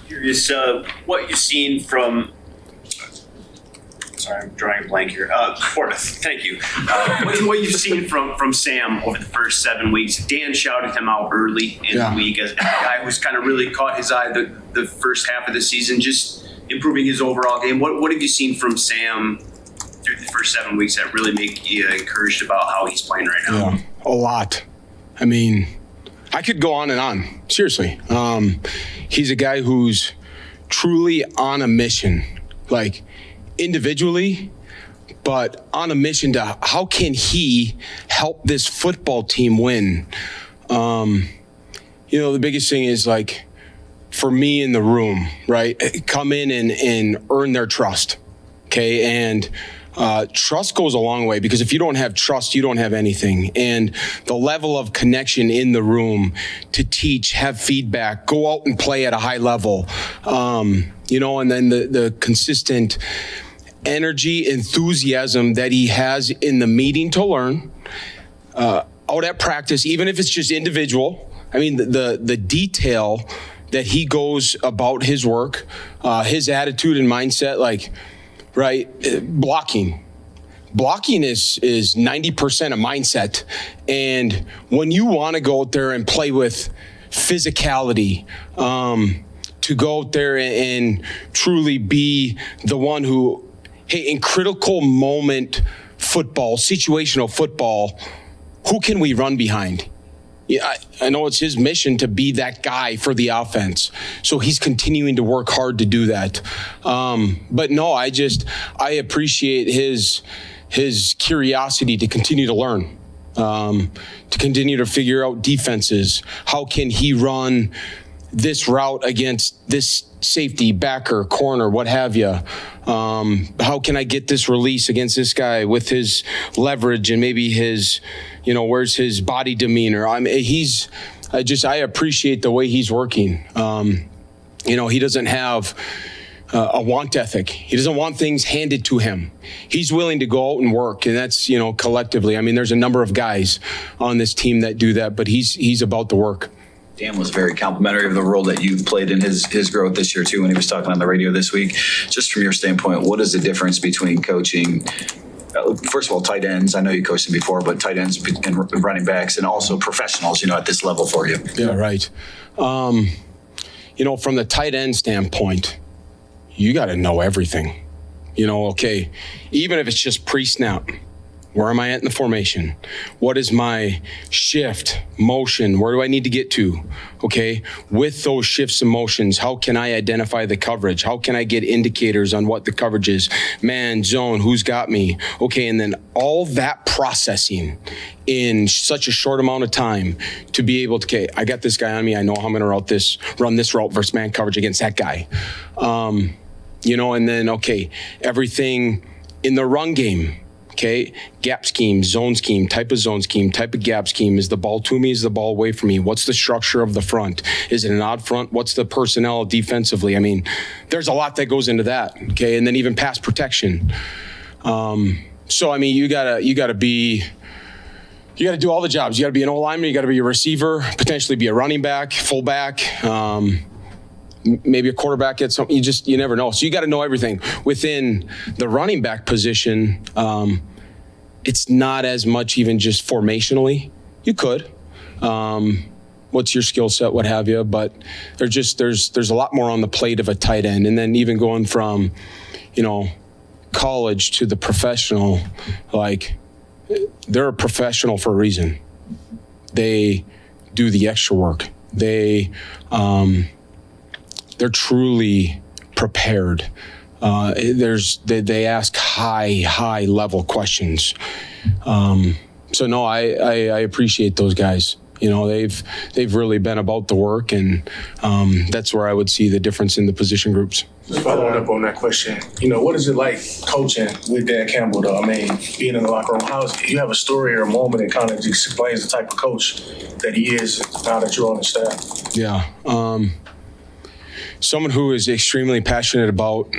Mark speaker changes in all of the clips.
Speaker 1: Curious what you've seen from. Sorry, I'm drawing a blank here. LaPorta, thank you. What you've seen from Sam over the first 7 weeks. Dan shouted him out early in the week as a guy who's kind of really caught his eye the first half of the season, just improving his overall game. What have you seen from Sam through the first 7 weeks that really make you encouraged about how he's playing right now?
Speaker 2: Yeah, a lot. I mean, I could go on and on. Seriously. He's a guy who's truly on a mission, like individually, but on a mission to how can he help this football team win? The biggest thing is like for me in the room, right? Come in and earn their trust. Okay. And trust goes a long way because if you don't have trust, you don't have anything. And the level of connection in the room to teach, have feedback, go out and play at a high level, and then the consistent energy, enthusiasm that he has in the meeting to learn, out at practice, even if it's just individual. I mean, the detail that he goes about his work, his attitude and mindset, like, right, blocking is 90% a mindset. And when you want to go out there and play with physicality, to go out there and truly be the one who, hey, in critical moment football, situational football, who can we run behind? Yeah, I know it's his mission to be that guy for the offense. So he's continuing to work hard to do that. But no, I appreciate his curiosity to continue to learn, to continue to figure out defenses. How can he run this route against this safety, backer, corner, what have you? How can I get this release against this guy with his leverage and maybe his, where's his body demeanor? I appreciate the way he's working. He doesn't have a want ethic. He doesn't want things handed to him. He's willing to go out and work, and that's, collectively. I mean, there's a number of guys on this team that do that, but he's about the work.
Speaker 3: Dan was very complimentary of the role that you've played in his growth this year, too, when he was talking on the radio this week. Just from your standpoint, what is the difference between coaching, first of all, tight ends? I know you coached them before, but tight ends and running backs and also professionals, at this level for you.
Speaker 2: Yeah, right. From the tight end standpoint, you got to know everything. Okay, even if it's just pre-snap. Where am I at in the formation? What is my shift, motion? Where do I need to get to? Okay, with those shifts and motions, how can I identify the coverage? How can I get indicators on what the coverage is? Man, zone, who's got me? Okay, and then all that processing in such a short amount of time to be able to, okay, I got this guy on me. I know how I'm going to run this route versus man coverage against that guy. And then, okay, everything in the run game. Okay, gap scheme, zone scheme, type of zone scheme, type of gap scheme. Is the ball to me? Is the ball away from me? What's the structure of the front? Is it an odd front? What's the personnel defensively? I mean, there's a lot that goes into that. Okay, and then even pass protection. So I mean, you gotta do all the jobs. You gotta be an O-lineman. You gotta be a receiver. Potentially be a running back, fullback. Maybe a quarterback at something. You never know. So you got to know everything. Within the running back position, it's not as much even just formationally. You could. What's your skill set, what have you? But there's a lot more on the plate of a tight end. And then even going from, college to the professional, like they're a professional for a reason. They do the extra work. They're truly prepared. They ask high level questions. So no, I appreciate those guys. They've really been about the work, and that's where I would see the difference in the position groups.
Speaker 4: Just following up on that question, what is it like coaching with Dan Campbell, though? I mean, being in the locker room, you have a story or a moment that kind of explains the type of coach that he is now that you're on the staff?
Speaker 2: Yeah. Someone who is extremely passionate about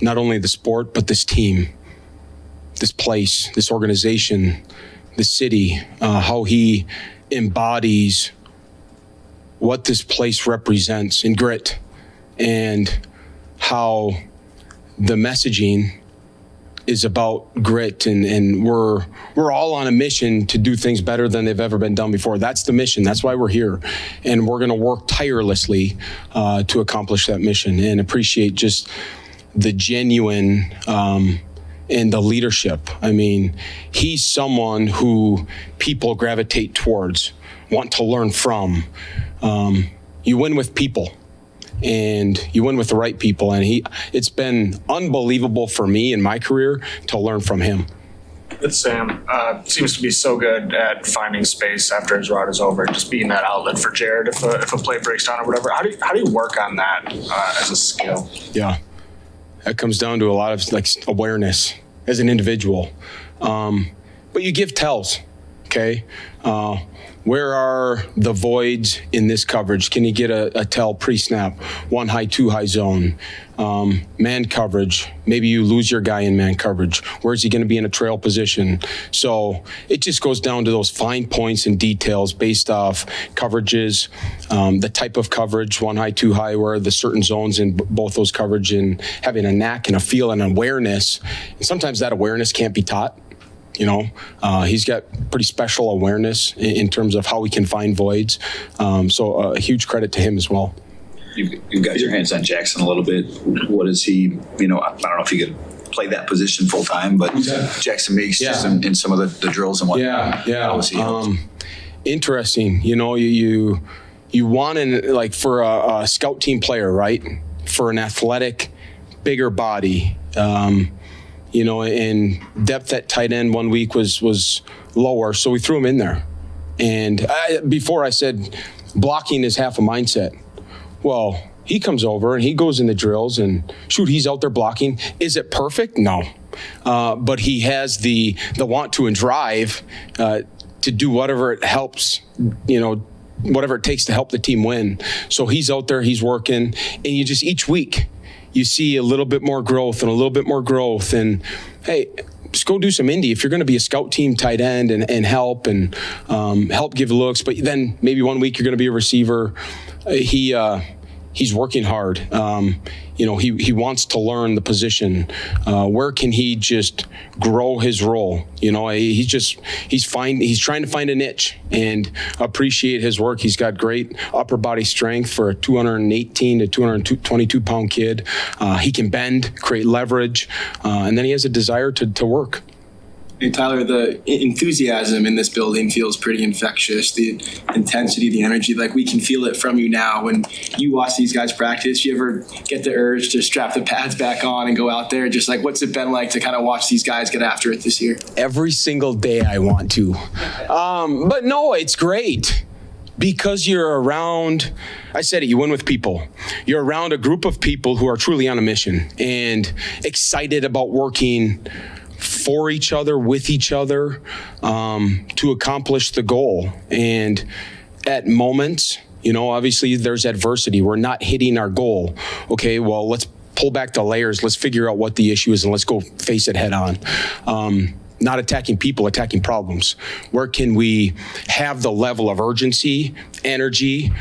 Speaker 2: not only the sport, but this team, this place, this organization, the city, how he embodies what this place represents in grit and how the messaging is about grit, and we're all on a mission to do things better than they've ever been done before. That's the mission. That's why we're here, and we're going to work tirelessly to accomplish that mission, and appreciate just the genuine and the leadership. I mean, he's someone who people gravitate towards, want to learn from. You win with people. And you win with the right people. And it's been unbelievable for me in my career to learn from him.
Speaker 5: Sam seems to be so good at finding space after his rod is over, just being that outlet for Jared if a play breaks down or whatever. How do you work on that as a skill?
Speaker 2: Yeah, that comes down to a lot of like awareness as an individual. But you give tells, okay? Where are the voids in this coverage? Can you get a tell pre-snap? 1 high, 2 high zone. Man coverage. Maybe you lose your guy in man coverage. Where is he going to be in a trail position? So it just goes down to those fine points and details based off coverages, the type of coverage, 1 high, 2 high, where are the certain zones in both those coverage, and having a knack and a feel and awareness. And sometimes that awareness can't be taught. You know, he's got pretty special awareness in terms of how we can find voids. So a huge credit to him as well.
Speaker 3: You've got your hands on Jackson a little bit. What is he, I don't know if he could play that position full time, but Jackson Meeks just in some of the drills and whatnot.
Speaker 2: Yeah.
Speaker 3: How was he
Speaker 2: interesting. You know, you want for a scout team player, right? For an athletic, bigger body, and depth at tight end 1 week was lower, so we threw him in there. And before I said blocking is half a mindset. Well, he comes over and he goes in the drills and he's out there blocking. Is it perfect? No. But he has the want to and drive to do whatever it helps, whatever it takes to help the team win. So he's out there, he's working, and you just each week, you see a little bit more growth and a little bit more growth. And hey, just go do some indie if you're going to be a scout team tight end and help give looks. But then maybe 1 week you're going to be a receiver. He's working hard. He wants to learn the position. Where can he just grow his role? He's trying to find a niche and appreciate his work. He's got great upper body strength for a 218 to 222 pound kid. He can bend, create leverage, and then he has a desire to work.
Speaker 6: Hey, Tyler, the enthusiasm in this building feels pretty infectious. The intensity, the energy, we can feel it from you now. When you watch these guys practice, you ever get the urge to strap the pads back on and go out there? Just what's it been like to kind of watch these guys get after it this year?
Speaker 2: Every single day I want to. But no, it's great. Because you're around, I said it, you win with people. You're around a group of people who are truly on a mission and excited about working for each other, with each other, to accomplish the goal. And at moments, obviously there's adversity. We're not hitting our goal. Okay, well, let's pull back the layers. Let's figure out what the issue is and let's go face it head on. Not attacking people, attacking problems. Where can we have the level of urgency, energy,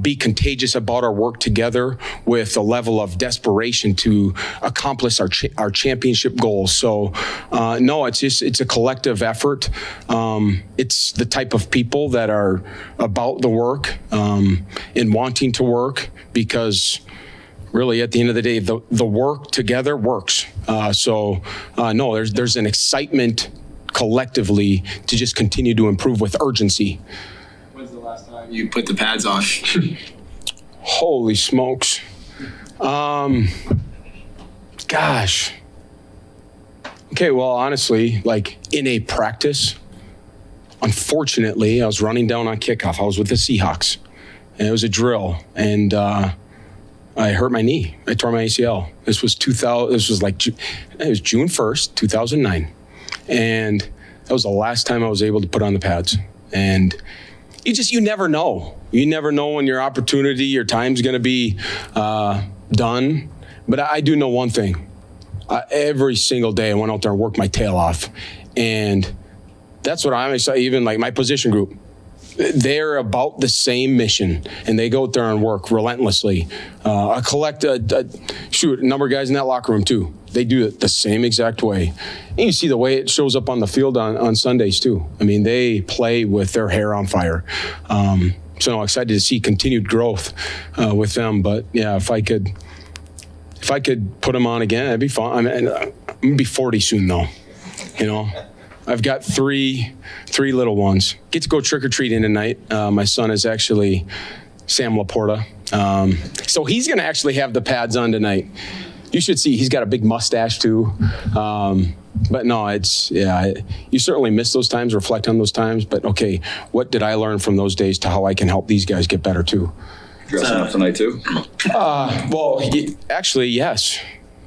Speaker 2: be contagious about our work together with a level of desperation to accomplish our championship goals? So, no, it's a collective effort. It's the type of people that are about the work and wanting to work, because really, at the end of the day, the work together works. No, there's an excitement collectively to just continue to improve with urgency.
Speaker 6: When's the last time you put the pads on?
Speaker 2: Holy smokes. Gosh. Okay, well, honestly, in a practice, unfortunately, I was running down on kickoff. I was with the Seahawks, and it was a drill, and I hurt my knee. I tore my ACL. This was June 1st, 2009. And that was the last time I was able to put on the pads. And you never know. You never know when your opportunity, your time's going to be done. But I do know one thing. Every single day I went out there and worked my tail off. And that's what I'm excited, even my position group. they're about the same mission, and they go out there and work relentlessly. A number of guys in that locker room too. They do it the same exact way. And you see the way it shows up on the field on Sundays too. I mean, they play with their hair on fire. So I'm excited to see continued growth with them. But yeah, if I could put them on again, it'd be fun. I'm gonna be 40 soon though. You know, I've got three little ones. Get to go trick-or-treating tonight. My son is actually Sam LaPorta. So he's going to actually have the pads on tonight. You should see, he's got a big mustache too. But no, you certainly miss those times, reflect on those times. But okay, what did I learn from those days to how I can help these guys get better too?
Speaker 3: Dressing up tonight too?
Speaker 2: Well, actually, yes.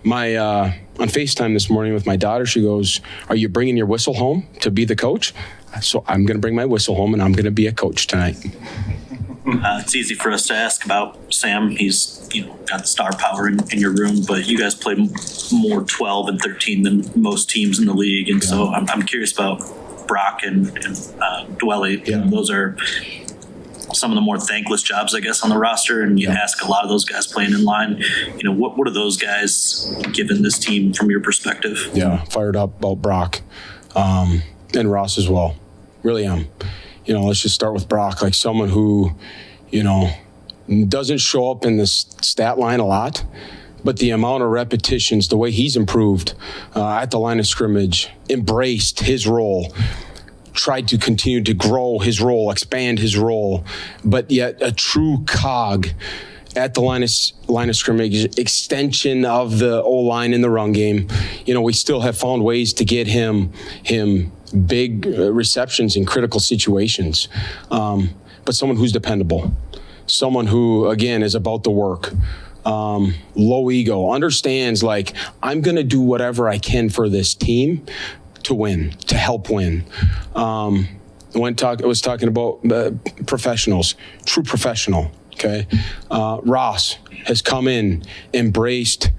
Speaker 2: On FaceTime this morning with my daughter, she goes, "Are you bringing your whistle home to be the coach?" So I'm going to bring my whistle home, and I'm going to be a coach tonight.
Speaker 7: It's easy for us to ask about Sam. He's got the star power in your room, but you guys play more 12 and 13 than most teams in the league, and so I'm curious about Brock and Dwelly.
Speaker 2: Yeah.
Speaker 7: Those are some of the more thankless jobs, I guess, on the roster, and you ask a lot of those guys playing in line. What are those guys given this team from your perspective?
Speaker 2: Yeah, fired up about Brock and Ross as well. Really am. Let's just start with Brock, like someone who, doesn't show up in the stat line a lot, but the amount of repetitions, the way he's improved at the line of scrimmage, embraced his role, tried to continue to grow his role, expand his role, but yet a true cog at the line of scrimmage, extension of the O-line in the run game. We still have found ways to get him big receptions in critical situations. But someone who's dependable, someone who, again, is about the work. Low ego, understands like, I'm going to do whatever I can for this team to win, to help win. I was talking about professionals, true professional. Okay. Ross has come in, embraced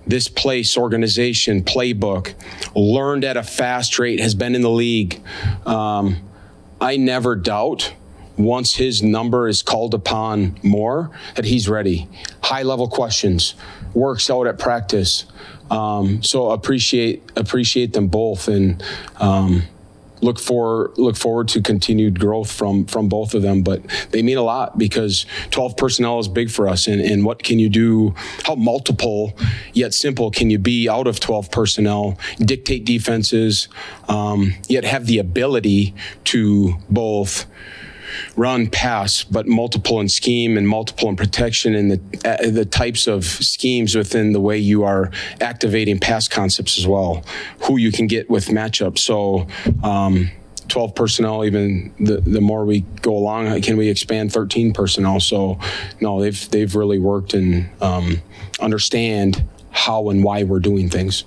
Speaker 2: this place, organization, playbook, learned at a fast rate, has been in the league. I never doubt once his number is called upon more that he's ready. High level questions, works out at practice. So appreciate them both, and look forward to continued growth from both of them. But they mean a lot because 12 personnel is big for us. And what can you do? How multiple yet simple can you be out of 12 personnel? Dictate defenses, yet have the ability to both run, pass, but multiple in scheme and multiple in protection, and the types of schemes within the way you are activating pass concepts as well, who you can get with matchups. So 12 personnel, even the more we go along, can we expand 13 personnel? So no, they've really worked and understand how and why we're doing things.